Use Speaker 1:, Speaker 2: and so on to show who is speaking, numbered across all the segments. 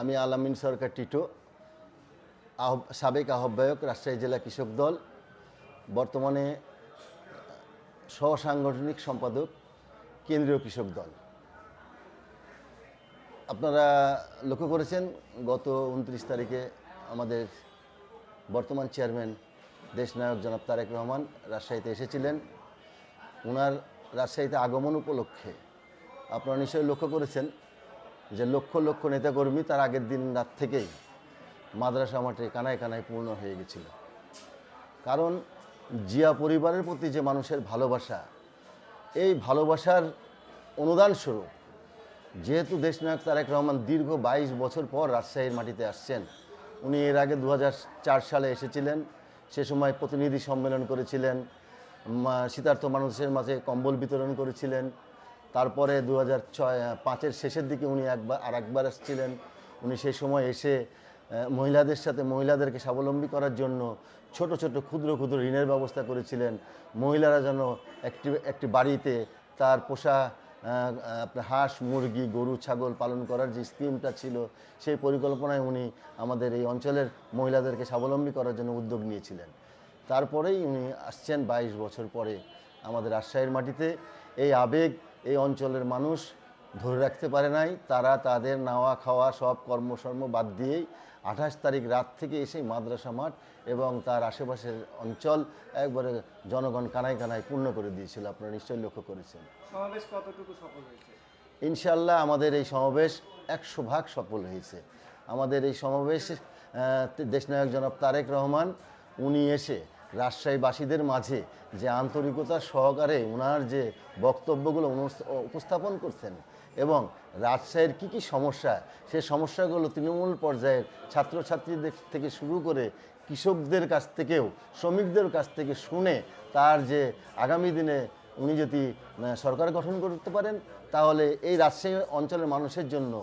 Speaker 1: আমি আলামিন সরকার টিটো, সাবেক আহ্বায়ক, রাজশাহী জেলা কৃষক দল, বর্তমানে সহসাংগঠনিক সম্পাদক, কেন্দ্রীয় কৃষক দল। আপনারা লক্ষ্য করেছেন গত 29 তারিখে আমাদের বর্তমান চেয়ারম্যান দেশনায়ক জনাব তারেক রহমান রাজশাহীতে এসেছিলেন। ওনার রাজশাহীতে আগমন উপলক্ষে আপনারা নিশ্চয়ই লক্ষ্য করেছেন যে লক্ষ লক্ষ নেতাকর্মী তার আগের দিন রাত থেকেই মাদ্রাসা মাঠে কানায় কানায় পূর্ণ হয়ে গেছিল। কারণ জিয়া পরিবারের প্রতি যে মানুষের ভালোবাসা, এই ভালোবাসার অনুদান স্বরূপ যেহেতু দেশনায়ক তারেক রহমান দীর্ঘ 22 বছর পর রাজশাহীর মাটিতে আসছেন। উনি এর আগে 2004 সালে এসেছিলেন, সে সময় প্রতিনিধি সম্মেলন করেছিলেন, শীতার্থ মানুষের মাঝে কম্বল বিতরণ করেছিলেন। তারপরে 2005-এর শেষের দিকে উনি আরেকবার আসছিলেন। উনি সেই সময় এসে মহিলাদের সাথে মহিলাদেরকে স্বাবলম্বী করার জন্য ছোট ছোট ক্ষুদ্র ক্ষুদ্র ঋণের ব্যবস্থা করেছিলেন। মহিলারা যেন একটি বাড়িতে তার পোষা আপনার হাঁস, মুরগি, গরু, ছাগল পালন করার যে স্কিমটা ছিল, সেই পরিকল্পনায় উনি আমাদের এই অঞ্চলের মহিলাদেরকে স্বাবলম্বী করার জন্য উদ্যোগ নিয়েছিলেন। তারপরেই উনি আসছেন 22 বছর পরে আমাদের রাজশাহীর মাটিতে। এই আবেগ এই অঞ্চলের মানুষ ধরে রাখতে পারে নাই। তারা তাদের নাওয়া খাওয়া সব কর্মসর্ম বাদ দিয়েই 28 তারিখ রাত থেকে এসেই মাদ্রাসা মাঠ এবং তার আশেপাশের অঞ্চল একবারে জনগণ কানায় কানায় পূর্ণ করে দিয়েছিল। আপনারা নিশ্চয়ই লক্ষ্য করেছেন।
Speaker 2: সমাবেশ কতটুকু সফল হয়েছে?
Speaker 1: ইনশাআল্লাহ আমাদের এই সমাবেশ 100% সফল হয়েছে। আমাদের এই সমাবেশ দেশনায়ক জনাব তারেক রহমান উনি এসে রাজশাহীবাসীদের মাঝে যে আন্তরিকতা সহকারে ওনার যে বক্তব্যগুলো উপস্থাপন করছেন এবং রাজশাহীর কী সমস্যা, সেই সমস্যাগুলো তৃণমূল পর্যায়ের ছাত্রছাত্রীদের থেকে শুরু করে কৃষকদের কাছ থেকেও শ্রমিকদের কাছ থেকে শুনে তার যে আগামী দিনে উনি যদি সরকার গঠন করতে পারেন তাহলে এই রাজশাহী অঞ্চলের মানুষের জন্য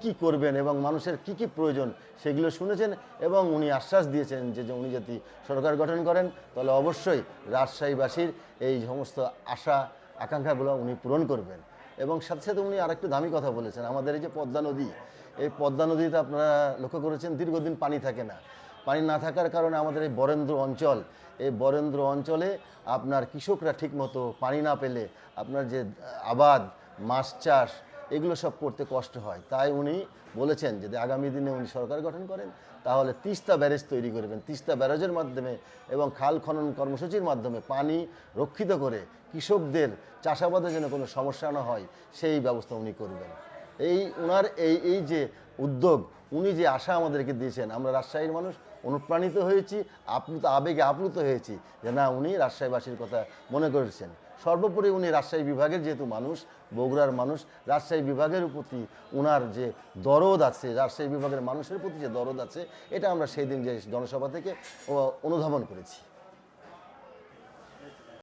Speaker 1: কি করবেন এবং মানুষের কি প্রয়োজন সেগুলো শুনেছেন এবং উনি আশ্বাস দিয়েছেন যে উনি যদি সরকার গঠন করেন তাহলে অবশ্যই রাজশাহীবাসীর এই সমস্ত আশা আকাঙ্ক্ষাগুলো উনি পূরণ করবেন। এবং সাথে সাথে উনি আরেকটু দামি কথা বলেছেন। আমাদের এই যে পদ্মা নদী, এই পদ্মা নদীতে আপনারা লক্ষ্য করেছেন দীর্ঘদিন পানি থাকে না। পানি না থাকার কারণে আমাদের এই বরেন্দ্র অঞ্চল, এই বরেন্দ্র অঞ্চলে আপনার কৃষকরা ঠিকমতো পানি না পেলে আপনার যে আবাদ, মাছ চাষ এগুলো সব করতে কষ্ট হয়। তাই উনি বলেছেন যদি আগামী দিনে উনি সরকার গঠন করেন তাহলে তিস্তা ব্যারেজ তৈরি করবেন। তিস্তা ব্যারেজের মাধ্যমে এবং খাল খনন কর্মসূচির মাধ্যমে পানি রক্ষিত করে কৃষকদের চাষাবাদের জন্য কোনো সমস্যা না হয় সেই ব্যবস্থা উনি করবেন। ওনার এই যে উদ্যোগ, উনি যে আশা আমাদেরকে দিয়েছেন, আমরা রাজশাহীর মানুষ অনুপ্রাণিত হয়েছি, আবেগে আপ্লুত হয়েছি যে না উনি রাজশাহীবাসীর কথা মনে করেছেন। সর্বোপরি উনি রাজশাহী বিভাগের যেহেতু মানুষ, বগুড়ার মানুষ, রাজশাহী বিভাগের প্রতি ওনার যে দরদ আছে, রাজশাহী বিভাগের মানুষের প্রতি যে দরদ আছে, এটা আমরা সেই দিন যে জনসভা থেকে অনুধাবন করেছি।